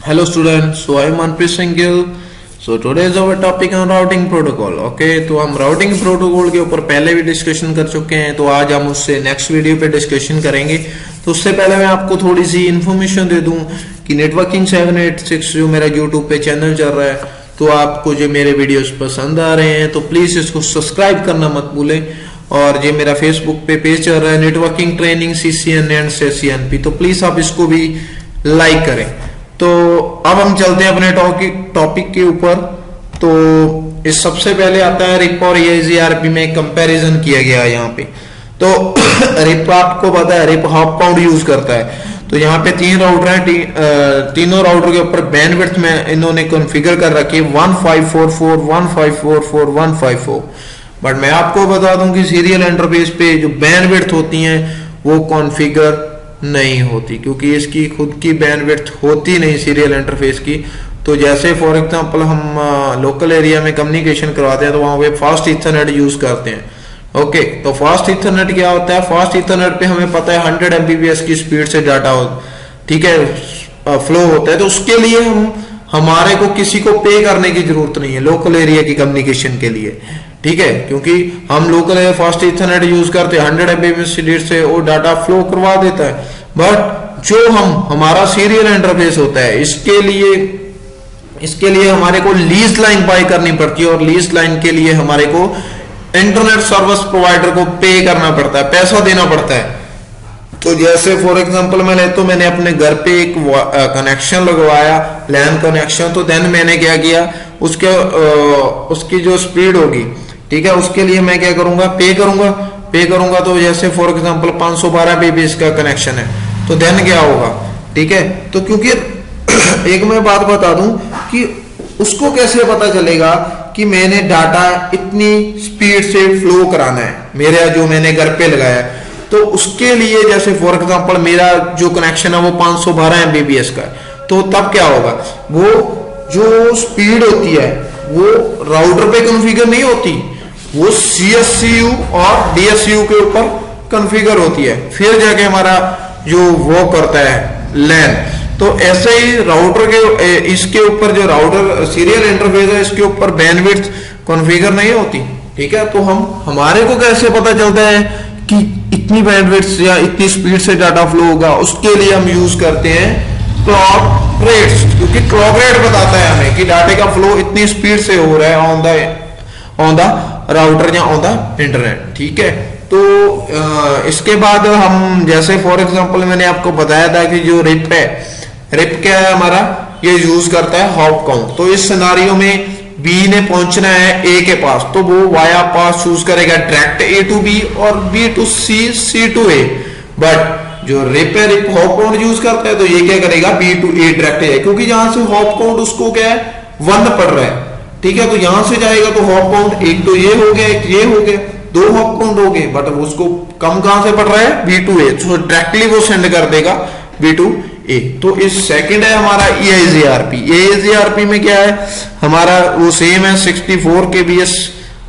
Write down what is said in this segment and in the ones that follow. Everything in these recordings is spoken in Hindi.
Hello students, so I am Manpreet Singh Gill. So today is our topic on routing protocol. Okay, तो हम routing protocol के ऊपर पहले भी डिस्कशन कर चुके हैं, तो आज हम उससे नेक्स्ट वीडियो पे डिस्कशन करेंगे। तो उससे पहले मैं आपको थोड़ी सी इन्फॉर्मेशन दे दूं कि नेटवर्किंग 786 जो मेरा यूट्यूब पे चैनल चल रहा है, तो आपको जो मेरे वीडियोस पसंद आ रहे हैं तो प्लीज इसको सब्सक्राइब करना मत भूलें। और ये मेरा फेसबुक पे पेज चल रहा है networking training CCN and CCNP, तो प्लीज आप इसको भी लाइक करें। तो अब हम चलते हैं अपने टॉपिक के ऊपर। तो इस सबसे पहले आता है रिप और EIGRP में कंपैरिजन किया गया है यहाँ पे। तो रिप आपको पता है रिप हाफ पाउंड यूज करता है। तो यहाँ पे 3 राउटर हैं, तीनों राउटर के ऊपर बैंडविड्थ में इन्होंने कॉन्फ़िगर कर रखी है 1544, 1544, 154। बट मैं आपको बता दूं कि सीरियल इंटरफेस पे जो बैंडविड्थ होती हैं वो कॉन्फ़िगर नहीं होती, क्योंकि इसकी खुद की बैंडविड्थ होती नहीं सीरियल इंटरफेस की। तो जैसे फॉर एग्जांपल हम लोकल एरिया में कम्युनिकेशन करवाते हैं तो वहां पे फास्ट ईथरनेट यूज करते हैं। ओके, तो फास्ट ईथरनेट क्या होता है? फास्ट ईथरनेट पे हमें पता है 100 Mbps की स्पीड से डाटा ठीक है फ्लो होता है। तो उसके लिए हमारे को किसी को पे करने की जरूरत नहीं है लोकल एरिया की कम्युनिकेशन के लिए, ठीक है, क्योंकि हम लोकल फास्ट इथरनेट यूज करते हैं 100 Mbps से वो डाटा फ्लो करवा देता है। बट जो हमारा सीरियल इंटरफेस होता है इसके लिए हमारे को लीज लाइन बाय करनी पड़ती है, और लीज लाइन के लिए हमारे को इंटरनेट सर्विस प्रोवाइडर को पे करना पड़ता है, पैसा देना पड़ता है। तो जैसे फॉर एग्जांपल मैंने अपने घर पे एक कनेक्शन लगवाया, लैन कनेक्शन। तो देन मैंने क्या किया, उसकी जो स्पीड होगी, ठीक है, उसके लिए मैं क्या करूंगा, पे करूंगा। तो जैसे फॉर एग्जांपल 512 Mbps का कनेक्शन है, तो देन क्या होगा, ठीक है। तो क्योंकि एक मैं बात बता दूं कि उसको कैसे पता चलेगा कि मैंने डाटा इतनी स्पीड से फ्लो कराना है मेरा जो मैंने घर पे लगाया है। तो उसके लिए जैसे फॉर एग्जांपल मेरा जो कनेक्शन है वो 512 Mbps का है, तो तब क्या होगा, वो जो स्पीड होती है वो राउटर पे कॉन्फ़िगर नहीं होती, वो CSCU और DSCU के ऊपर कॉन्फ़िगर होती है, फिर जाके हमारा जो वो करता है लैन। तो ऐसे ही राउटर के इसके ऊपर जो राउटर सीरियल इंटरफेस है इसके ऊपर बैंडविड्थ कॉन्फ़िगर नहीं होती, ठीक है। तो हमारे को कैसे पता चलता है कि इतनी बैंडविड्थ या इतनी स्पीड से डाटा फ्लो होगा? उसके लिए हम यूज करते हैं क्लॉक रेट्स, क्योंकि क्लॉक रेट बताता है हमें कि डाटे का फ्लो इतनी स्पीड से हो रहा है ऑन द राउटर या ऑन द इंटरनेट, ठीक है। तो इसके बाद हम जैसे फॉर एग्जांपल मैंने आपको बताया था कि जो रिप है, रिप क्या है हमारा, ये यूज करता है हॉप काउंट। तो इस सिनारियो में B ने पहुंचना है A के पास, तो वो वाया पास चूज करेगा डायरेक्ट A to B और B to C, C to A। But जो रिप है, रिप हॉप काउंट यूज करता है, तो ये क्या करेगा, B to A डायरेक्ट है, क्योंकि यहां से हॉप काउंट उसको क्या है 1 पड़ रहा है, ठीक है। तो यहां से जाएगा तो हॉप काउंट एक तो ये हो गया, एक ये हो गया, 2 हॉप काउंट हो गए, बट उसको कम कहां से पड़ रहा है, B to A, तो डायरेक्टली वो सेंड कर देगा B to A। तो इस सेकंड है हमारा EIGRP में क्या है हमारा, वो सेम है 64 kbps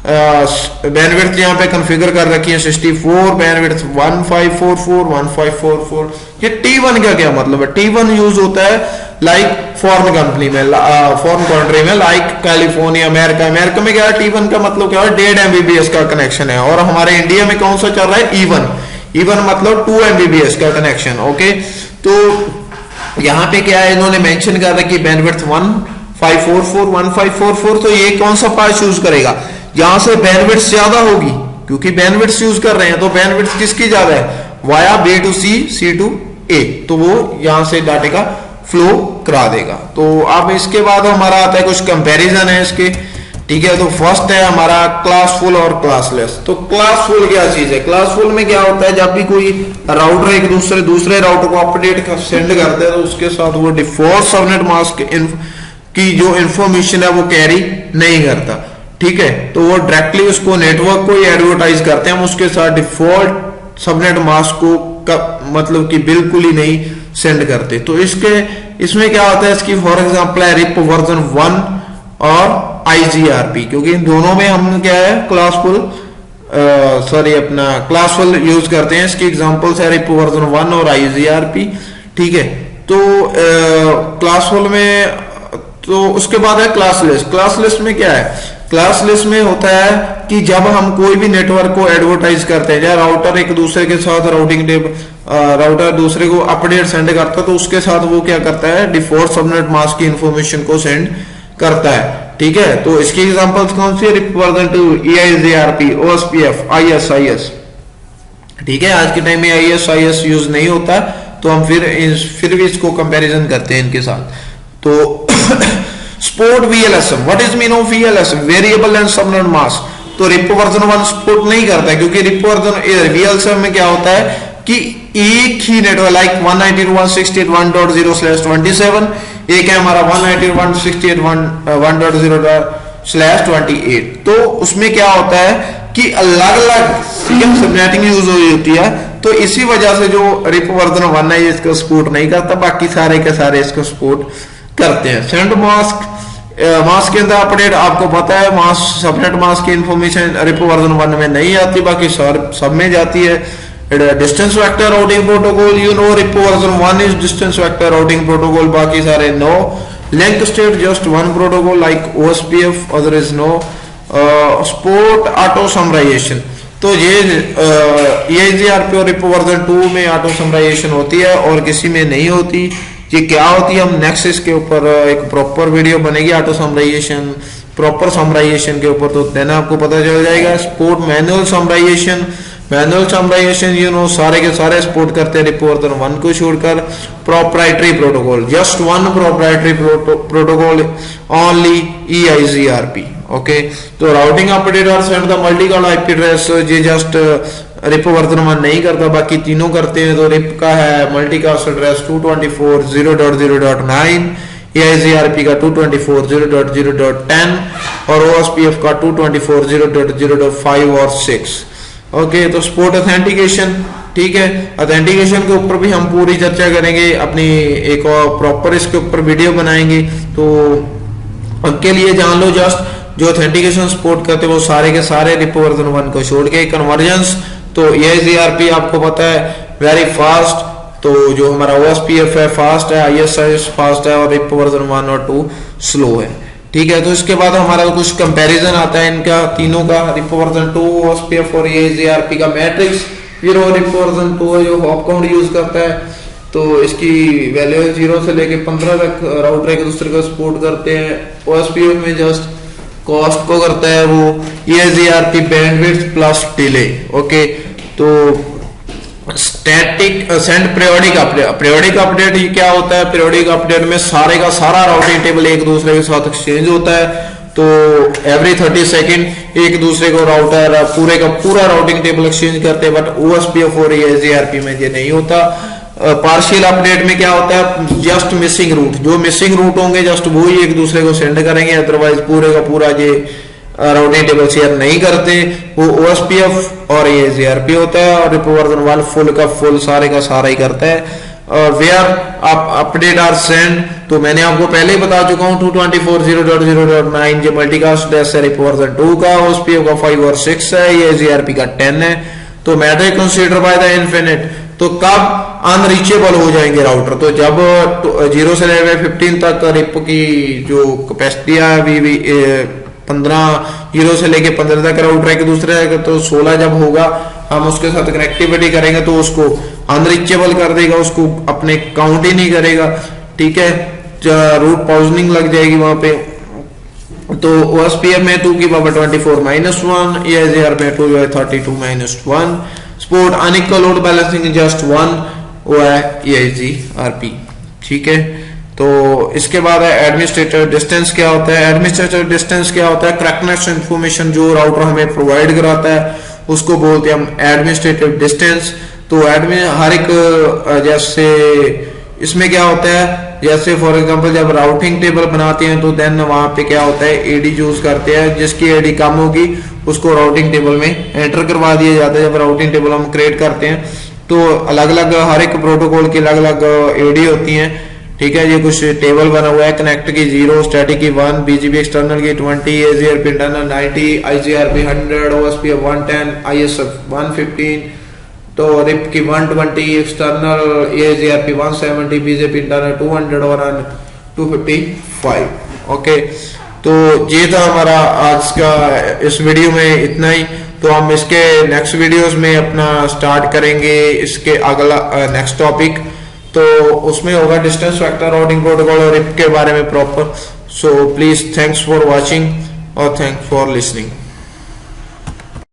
बैंडविड्थ यहाँ पे कॉन्फ़िगर कर रखी है 64 बैंडविड्थ 1544, 1544। ये T1 का क्या मतलब है? T1 यूज होता है लाइक फॉरेन कंट्री में, फॉरेन कंट्री में लाइक कैलिफोर्निया, अमेरिका में क्या है, T1 का मतलब क्या है, 1.5 Mbps का कनेक्शन है। और हमारे इंडिया में कौन सा चल रहा है, E1 मतलब 2 Mbps का कनेक्शन। ओके, तो यहाँ पे क्या है, इन्होंने मेंशन कर रखी बैंडविड्थ 1544। तो ये कौन सा पास यूज करेगा, यहां से बैंडविड्थ ज्यादा होगी, क्योंकि बैंडविड्थ यूज कर रहे हैं, तो बैंडविड्थ किसकी ज्यादा है, via B to C, C to A, तो वो यहां से डाटे का फ्लो करा देगा। तो अब इसके बाद हमारा आता है कुछ कंपैरिजन है इसके, ठीक है। तो फर्स्ट है हमारा क्लासफुल और क्लासलेस। तो क्लासफुल क्या चीज है, क्लासफुल में क्या होता है, जब भी कोई राउटर एक दूसरे राउटर को अपडेट सेंड करते हैं तो उसके साथ वो डिफॉल्ट सबनेट मास्क की जो इंफॉर्मेशन है वो कैरी नहीं करता, ठीक है। तो वो डायरेक्टली उसको नेटवर्क को ही एडवर्टाइज करते हैं, हम उसके साथ डिफॉल्ट सबनेट मास्क को मतलब कि बिल्कुल ही नहीं सेंड करते। तो इसमें क्या होता है, इसकी फॉर एग्जांपल है रिप वर्जन 1 और IGRP, क्योंकि इन दोनों में हम क्या है क्लासफुल क्लासफुल यूज करते हैं। इसकी एग्जांपल्स है रिप वर्जन 1 और IGRP, ठीक है। तो क्लास होल में, तो उसके बाद है क्लास लिस्ट। क्लास लिस्ट में क्या है, क्लास लिस्ट में होता है कि जब हम कोई भी नेटवर्क को एडवर्टाइज करते हैं, या राउटर एक दूसरे के साथ राउटिंग टेबल, राउटर दूसरे को अपडेट सेंड करता है, तो उसके साथ वो क्या करता है, डिफॉल्ट सबनेट मास्क की इंफॉर्मेशन को सेंड करता है। ठीक है, तो इसकी एग्जांपल्स कौन सी है, rib version 2, EIGRP, OSPF, ISIS। ठीक है, आज के टाइम में ISIS यूज नहीं होता, तो हम फिर भी इसको कंपैरिजन करते हैं इनके साथ। तो sport VLSM, what is mean of VLSM, variable length subnet mask. तो रिप वर्जन 1 सपोर्ट नहीं करता है, क्योंकि रिप वर्जन VLSM में क्या होता है कि एक ही नेटवर्क, लाइक 192.168.1.0/27, एक है हमारा 192.168.1.0/28। तो उसमें क्या होता है कि अलग अलग सबनेटिंग यूज होती है, तो इसी वजह से जो रिप वर्जन 1 है इसको सपोर्ट नहीं करता, बाकी सारे के सारे इसको सपोर्ट करते हैं। सेंड मास्क, मास्क के अंदर अपडेट आपको पता है, मास्क सबनेट मास्क की इंफॉर्मेशन रिप वर्जन 1 में नहीं आती, बाकी सब में जाती है। Distance vector routing protocol, you know RIP version 1 is distance vector routing protocol, बाकी सारे no. Link state just one protocol like OSPF, other is no. Support auto summarization, तो ये EIGRP और रिप वर्जन 2 में ऑटो समराइजेशन होती है और किसी में नहीं होती। ये क्या होती है, हम नेक्स्ट इसके ऊपर एक प्रॉपर वीडियो बनेगी ऑटो समराइजेशन, प्रॉपर समराइजेशन के ऊपर, तो देना आपको पता चल जाएगा। Support manual summarization, manual summarization you know सारे के सारे सपोर्ट करते हैं रिप वर्जन 1 को छोड़कर। Proprietary protocol, just one proprietary protocol, only EIGRP। Okay, तो राउटिंग अपडेट और send the multi call IP address, ये जस्ट रिप वर्जन 1 नहीं करता, बाकी तीनों करते हैं। तो रिप का है मल्टी कास्ट एड्रेस 224.0.0.9, EIGRP का 224.0.0.10 और OSPF का 224.0.0.5 और 6। ओके, तो स्पोर्ट ऑथेंटिकेशन, ठीक है, ऑथेंटिकेशन के ऊपर भी हम पूरी चर्चा करेंगे, अपनी एक और प्रॉपर इसके ऊपर वीडियो बनाएंगे। तो उनके लिए जान लो जस्ट जो ऑथेंटिकेशन सपोर्ट करते हैं वो सारे के सारे रिप वर्जन 1 को छोड़ के। कन्वर्जेंस, तो EIGRP आपको पता है वेरी फास्ट, तो जो हमारा OSPF है फास्ट है, ISIS फास्ट है, और रिप वर्जन 1 और 2 स्लो है। ठीक है, तो इसके बाद हमारा कुछ कंपैरिजन आता है इनका तीनों का, रिप वर्जन 2, OSPF और EIGRP का मैट्रिक्स। फिर वो रिप वर्जन 2 है जो हॉप काउंट यूज करता है, तो इसकी वैल्यू 0 से लेके 15 तक राउटर एक दूसरे को सपोर्ट करते हैं। OSPF में जस्ट कॉस्ट को करता है वो, EIGRP bandwidth plus delay. Okay, तो static send periodic update, periodic update ये क्या होता है, पीरियोडिक अपडेट में सारे का सारा राउटिंग टेबल एक दूसरे के साथ एक्सचेंज होता है। तो एवरी 30 सेकेंड एक दूसरे को राउटर पूरे का पूरा राउटिंग टेबल एक्सचेंज करते हैं, बट OSPF और EIGRP में ये नहीं होता। पार्शियल अपडेट में क्या होता है, जस्ट मिसिंग रूट, जो मिसिंग रूट होंगे जस्ट वो ही एक दूसरे को सेंड करेंगे, अदरवाइज पूरे का पूरा ये राउटिंग टेबल शेयर नहीं करते, वो OSPF और EIGRP होता है। और रिप वर्जन 1 फुल का फुल सारे का सारा ही करता है। वेयर आप अपडेट आर सेंड, तो मैंने आपको पहले ही बता चुका हूँ 224.0.0.9 जो मल्टीकास्ट है रिप वर्जन 2 का, OSPF का 5 और 6 है, EIGRP का 10 है। तो metric consider by the infinite, तो कब अनरीचेबल हो जाएंगे राउटर, तो जब 0 से लेकर 15 तक रिप की जो कैपेसिटी है 15, 0 से लेके 15 तक राउटर एक दूसरे, तो 16 जब होगा हम उसके साथ कनेक्टिविटी करेंगे तो उसको अनरीचेबल कर देगा, उसको अपने काउंट ही नहीं करेगा। ठीक है, रूट पॉइजनिंग लग जाएगी वहां पे। तो OSPF में 2 की पावर 24-1, EIGRP में 2 32-1। Sport unequal load balancing just 1, वो है EIGRP। ठीक है, तो इसके बाद है एडमिनिस्ट्रेटर डिस्टेंस। क्या होता है एडमिनिस्ट्रेटर डिस्टेंस, क्या होता है करेक्टनेस इंफॉर्मेशन जो राउटर हमें प्रोवाइड कराता है उसको बोलते हैं हम एडमिनिस्ट्रेटिव डिस्टेंस। तो एडमिन हर एक, जैसे इसमें क्या होता है, जैसे फॉर एग्जांपल जब राउटिंग टेबल बनाते हैं तो देन वहां पे क्या होता है AD यूज करते हैं, जिसकी AD कम होगी उसको राउटिंग टेबल में एंटर करवा दिया जाता है। जब राउटिंग टेबल हम क्रिएट करते हैं तो अलग अलग हर एक प्रोटोकॉल की अलग अलग AD होती है। ठीक है, ये कुछ टेबल बना हुआ है, कनेक्ट की 0, स्टैटिक की 1, BGP एक्सटर्नल की 20, EIGRP internal 90, IGRP 100, OSPF 110, ISF 115, तो रिप की 120, एक्सटर्नल AZRP 170, BJP इंटरनल 200 और 255। ओके, तो ये था हमारा आज का इस वीडियो में इतना ही। तो हम इसके नेक्स्ट वीडियोस में अपना स्टार्ट करेंगे इसके अगला नेक्स्ट टॉपिक, तो उसमें होगा डिस्टेंस वेक्टर राउटिंग प्रोटोकॉल और रिप के बारे में proper. So please thanks for watching और थैंक्स फॉर लिसनिंग।